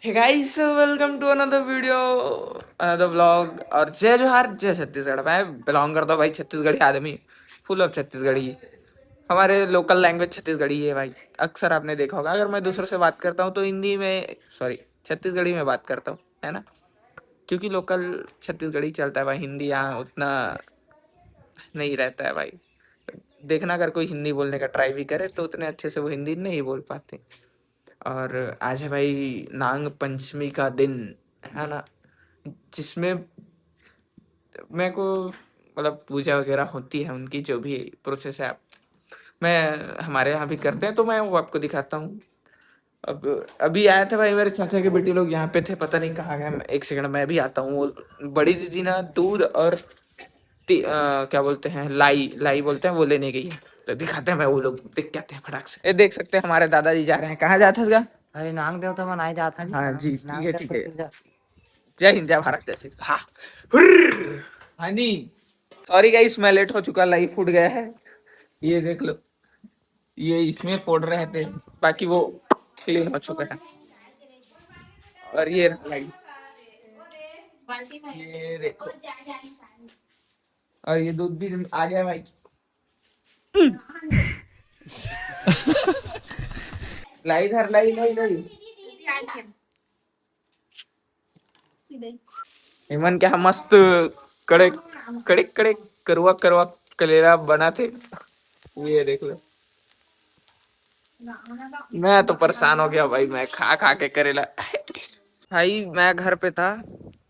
Hey guys, welcome to another video, another vlog. और जय जोहार, जय छत्तीसगढ़। मैं बिलोंग करता हूँ भाई, छत्तीसगढ़ी आदमी, फुल ऑफ छत्तीसगढ़ी। हमारे लोकल लैंग्वेज छत्तीसगढ़ी है भाई। अक्सर आपने देखा होगा, अगर मैं दूसरों से बात करता हूँ तो हिंदी में, सॉरी, छत्तीसगढ़ी में बात करता हूँ, है ना। क्योंकि लोकल छत्तीसगढ़ी चलता है भाई, हिंदी यहाँ उतना नहीं रहता है भाई। देखना, अगर कोई हिंदी बोलने का ट्राई भी करे तो उतने अच्छे से वो हिंदी नहीं बोल पाते। और आज है भाई नाग पंचमी का दिन, है ना, जिसमें मेरे को मतलब पूजा वगैरह होती है, उनकी जो भी प्रोसेस है आप मैं हमारे यहाँ भी करते हैं, तो मैं वो आपको दिखाता हूँ। अब अभी आए थे भाई, मेरे चाचा के बेटे लोग यहाँ पे थे, पता नहीं कहाँ गए। एक सेकंड, मैं भी आता हूँ। वो बड़ी दीदी ना दूध और क्या बोलते हैं, लाई लाई बोलते हैं, वो लेने गई है। तो दिखाते हैं, मैं वो लोग देख के आते हैं फटाक से। ये देख सकते हैं, हमारे दादाजी जा रहे हैं। कहाँ जाते हैं? अरे नाग देवता मनाए जाता है। हाँ जी, ठीक नाग है ठीक है। देवता जय हिंद, जय भारत, जय श्री राम। हाँ, हुर्र। हाँ जी। सॉरी गाइस, मैं लेट हो चुका, लाइव फूट गया है। ये देख लो, ये इसमें फोड़ रहे थे, बाकी वो क्लीन हो चुका है। और ये लाइट, ये देखो। और ये दूध भी आ गया भाई। लाई इधर, लाई लाई लाई। हेमन क्या मस्त कड़े कड़े कड़े करुआ करुआ कलेरा बना थे। ये देख लो। मैं तो परेशान हो गया भाई, मैं खा खा के करेला। भाई मैं घर पे था।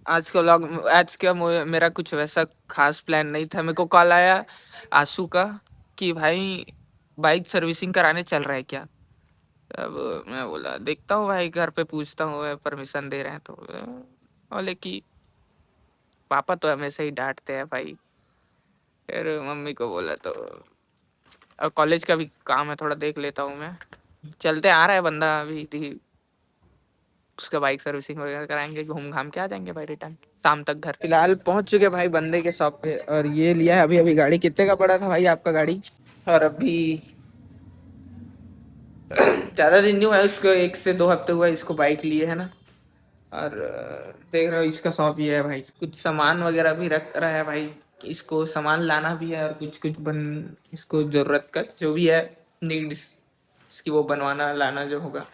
आज का व्लॉग, आज का मेरा कुछ वैसा खास प्लान नहीं था। मेरे को कॉल आया आंसू का कि भाई बाइक सर्विसिंग कराने चल रहा है क्या। अब मैं बोला देखता हूँ भाई, घर पे पूछता हूँ, परमिशन दे रहे हैं तो। बोले कि पापा तो हमेशा ही डांटते हैं भाई। फिर मम्मी को बोला तो अब कॉलेज का भी काम है, थोड़ा देख लेता हूँ मैं। चलते आ रहा है बंदा अभी उसका बाइक सर्विसिंग वगैरह कराएंगे, घूम घाम के आ जाएंगे भाई रिटर्न शाम तक घर। फिलहाल पहुंच चुके भाई बंदे के शॉप पे, और ये लिया है अभी अभी गाड़ी। कितने का पड़ा था भाई आपका गाड़ी? और अभी ज्यादा दिन नहीं हुआ है उसको, 1 से 2 हफ्ते हुआ है इसको बाइक लिए, है ना। और देख रहे हो इसका शॉप ये है भाई। कुछ सामान वगैरह भी रख रहा है भाई। इसको सामान लाना भी है, और कुछ कुछ इसको जरूरत का जो भी है, नीड्स इसकी, वो बनवाना लाना जो होगा।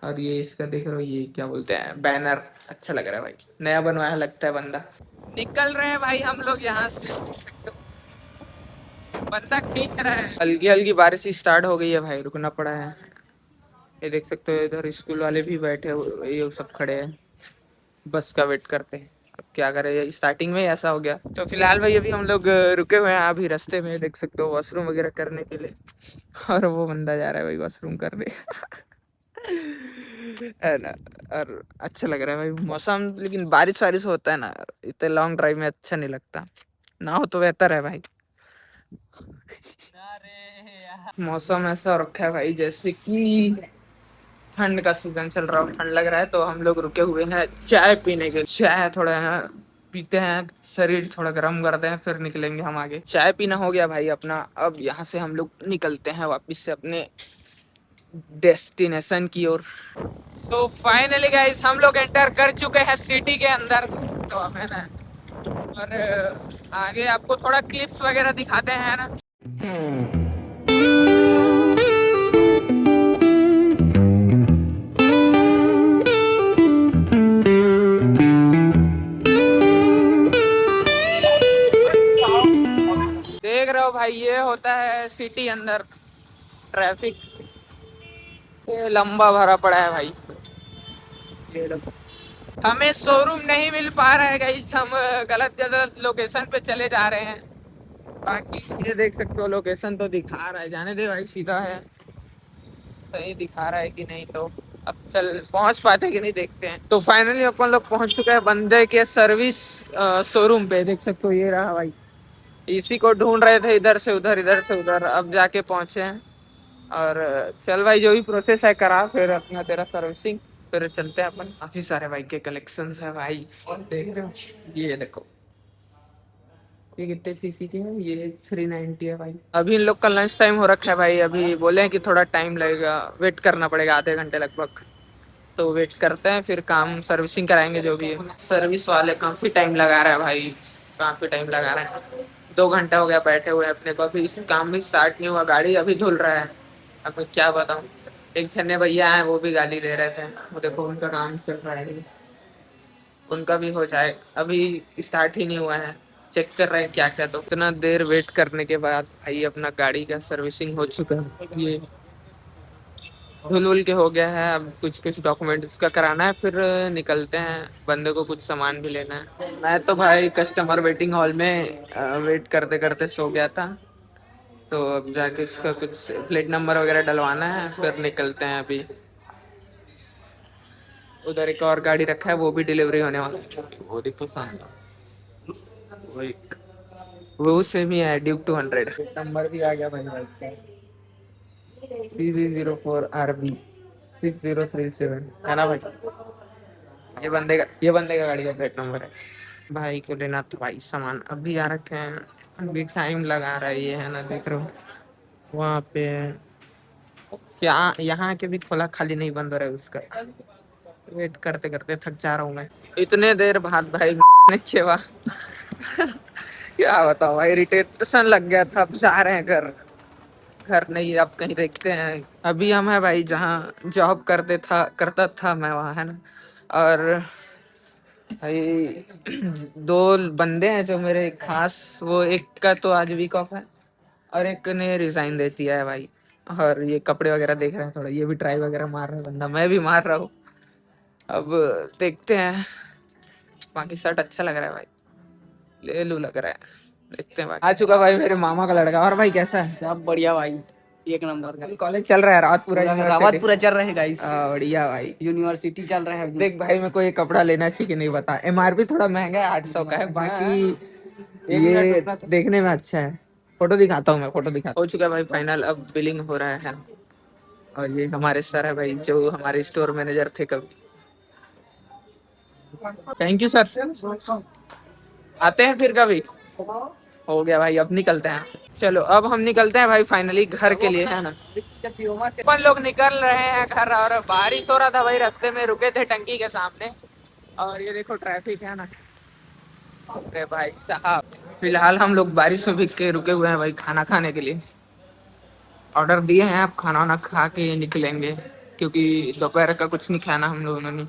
और ये इसका देख रहे हो, ये क्या बोलते हैं, बैनर। अच्छा लग रहा है भाई, नया बनवाया लगता है बंदा। निकल रहे हैं भाई हम लोग यहाँ से। बंदा खींच रहा है, हल्की हल्की बारिश स्टार्ट हो गई है भाई, रुकना पड़ा है। ये देख सकते हो, इधर स्कूल वाले भी बैठे हुए, ये सब खड़े हैं, बस का वेट करते हैं। अब क्या करें, स्टार्टिंग में ही ऐसा हो गया। तो फिलहाल भाई अभी हम लोग रुके हुए हैं अभी रास्ते में, देख सकते हो, वॉशरूम वगैरह करने के लिए। और वो बंदा जा रहा है भाई वॉशरूम करने। है ना। और अच्छा लग रहा है भाई मौसम, लेकिन बारिश वारिश होता है ना, इतने लॉन्ग ड्राइव में अच्छा नहीं लगता। ना हो तो बेहतर है भाई। मौसम ऐसा रखा है भाई जैसे कि ठंड का सीजन चल रहा है, ठंड लग रहा है। तो हम लोग रुके हुए हैं चाय पीने के। चाय थोड़ा है पीते हैं, शरीर थोड़ा गर्म करते हैं, फिर निकलेंगे हम आगे। चाय पीना हो गया भाई अपना। अब यहाँ से हम लोग निकलते हैं वापस से अपने डेस्टिनेशन की ओर। सो फाइनली गाइस, हम लोग एंटर कर चुके हैं सिटी के अंदर। तो अब है ना, और आगे आपको थोड़ा क्लिप्स वगैरह दिखाते हैं ना। देख रहे हो भाई, ये होता है सिटी अंदर ट्रैफिक। ये लंबा भरा पड़ा है भाई। ये लो। हमें शोरूम नहीं मिल पा रहा है गाइस, हम गलत गलत लोकेशन पे चले जा रहे हैं। बाकी ये देख सकते हो, लोकेशन तो दिखा रहा है, जाने दे भाई, सीधा है। सही दिखा रहा है कि नहीं, तो अब चल पहुंच पाते कि नहीं देखते हैं। तो फाइनली अपन लोग पहुंच चुके हैं बंदे के सर्विस शोरूम पे, देख सकते हो, ये रहा भाई। इसी को ढूंढ रहे थे, इधर से उधर, इधर से उधर, अब जाके पहुंचे हैं। और चल भाई, जो भी प्रोसेस है करा, फिर अपना तेरा सर्विसिंग, फिर चलते हैं अपन। काफी सारे बाइक के कलेक्शंस है भाई, और देख रहे हो, ये देखो, ये कितने सीसी के हैं, ये 390 है भाई। अभी इन लोग का लंच टाइम हो रखा है भाई, अभी बोले हैं कि थोड़ा टाइम लगेगा, वेट करना पड़ेगा आधे घंटे लगभग। तो वेट करते हैं, फिर काम सर्विसिंग कराएंगे जो भी है। सर्विस वाले काफी टाइम लगा रहा है भाई, काफी टाइम लगा रहा है। 2 घंटा हो गया बैठे हुए अपने को, अभी इस काम भी स्टार्ट नहीं हुआ, गाड़ी अभी धुल रहा है। अब मैं क्या बताऊं, एक छन्ने भैया हैं वो भी गाली दे रहे थे, वो देखो उनका काम चल रहा है, उनका भी हो जाए, अभी स्टार्ट ही नहीं हुआ है, चेक कर रहे हैं क्या क्या। तो इतना देर वेट करने के बाद भाई अपना गाड़ी का सर्विसिंग हो चुका है, ये धुल वुल के हो गया है। अब कुछ कुछ डॉक्यूमेंट्स का कराना है, फिर निकलते हैं, बंदे को कुछ सामान भी लेना है। मैं तो भाई कस्टमर वेटिंग हॉल में वेट करते करते सो गया था, तो अब जाके इसका कुछ प्लेट नंबर वगैरह डलवाना है, फिर निकलते हैं अभी। उधर एक और गाड़ी रखा है, वो भी डिलीवरी होने वाला है, वो देखो सामने, वही वो सेम ही है, ड्यूक 200। नंबर भी आ गया भाई, CZ04RB6037 है ना भाई। ये बंदे का गाड़ी का प्लेट नंबर है। भाई को लेना था भाई सामान, अभी आ रखे हैं, अभी टाइम लगा रहा है, ये है ना देख रहे हो वहाँ पे क्या, यहाँ के भी खोला खाली नहीं बंद हो रहा है उसका। वेट करते करते थक जा रहा हूँ मैं, इतने देर बाद भाई के बाद क्या बताओ भाई, इरिटेशन लग गया था, अब जा रहे हैं घर। घर नहीं, अब कहीं देखते हैं। अभी हम है भाई जहाँ जॉब करता था मैं, वहाँ है ना। और भाई दो बंदे हैं जो मेरे खास, वो एक का तो आज वीक ऑफ है और एक ने रिजाइन दे दिया है भाई। और ये कपड़े वगैरह देख रहे हैं थोड़ा, ये भी ट्राई वगैरह मार रहा है बंदा, मैं भी मार रहा हूँ। अब देखते हैं, बाकी शर्ट अच्छा लग रहा है भाई, ले लू लग रहा है, देखते हैं भाई। आ चुका भाई मेरे मामा का लड़का। और भाई कैसा है? सब बढ़िया भाई, एक नंबर का। कॉलेज चल रहा है, रात पूरा रावत पूरा चल रहा है गाइस, बढ़िया भाई। यूनिवर्सिटी चल रहा है अभी। देख भाई, मेरे को ये कपड़ा लेना चाहिए कि नहीं बता, MRP थोड़ा महंगा है, 800 का है, बाकी ये देखने में अच्छा है। फोटो दिखाता हूँ मैं, फोटो दिखा। हो चुका है भाई फाइनल, अब बिलिंग हो रहा है। और ये हमारे सर है भाई, जो हमारे स्टोर मैनेजर थे कभी। थैंक यू सर, आते हैं फिर कभी। हो गया भाई, अब निकलते हैं। चलो अब हम निकलते हैं भाई फाइनली घर के लिए, है ना। अपन लोग निकल रहे हैं घर, और बारिश हो रहा था भाई, रास्ते में रुके थे टंकी के सामने, और ये देखो ट्रैफिक है ना। अरे भाई साहब, फिलहाल हम लोग बारिश में भीग के रुके हुए हैं भाई, खाना खाने के लिए ऑर्डर दिए हैं। अब खाना वाना खा के निकलेंगे, क्योंकि दोपहर का कुछ नहीं खाना हम लोगों ने,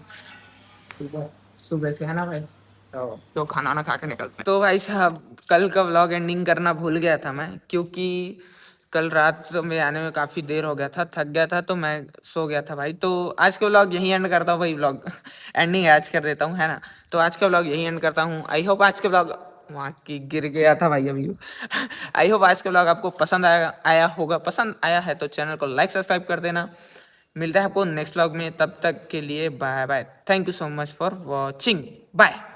सुबह सुबह से, है ना भाई। तो खाना वाना खा के निकलते हैं। तो भाई साहब, कल का व्लॉग एंडिंग करना भूल गया था मैं, क्योंकि कल रात में आने में काफ़ी देर हो गया था, थक गया था, तो मैं सो गया था भाई। तो आज का व्लॉग यहीं एंड करता हूँ भाई, व्लॉग एंडिंग आज कर देता हूँ, है ना। तो आज का व्लॉग यहीं एंड करता हूँ। आई होप आज का व्लॉग, वहाँ की गिर गया था भाई अभी। आई होप आज का व्लॉग आपको पसंद आया होगा। पसंद आया है तो चैनल को लाइक सब्सक्राइब कर देना। मिलता है आपको नेक्स्ट व्लॉग में, तब तक के लिए bye bye. Thank you so much for watching, bye.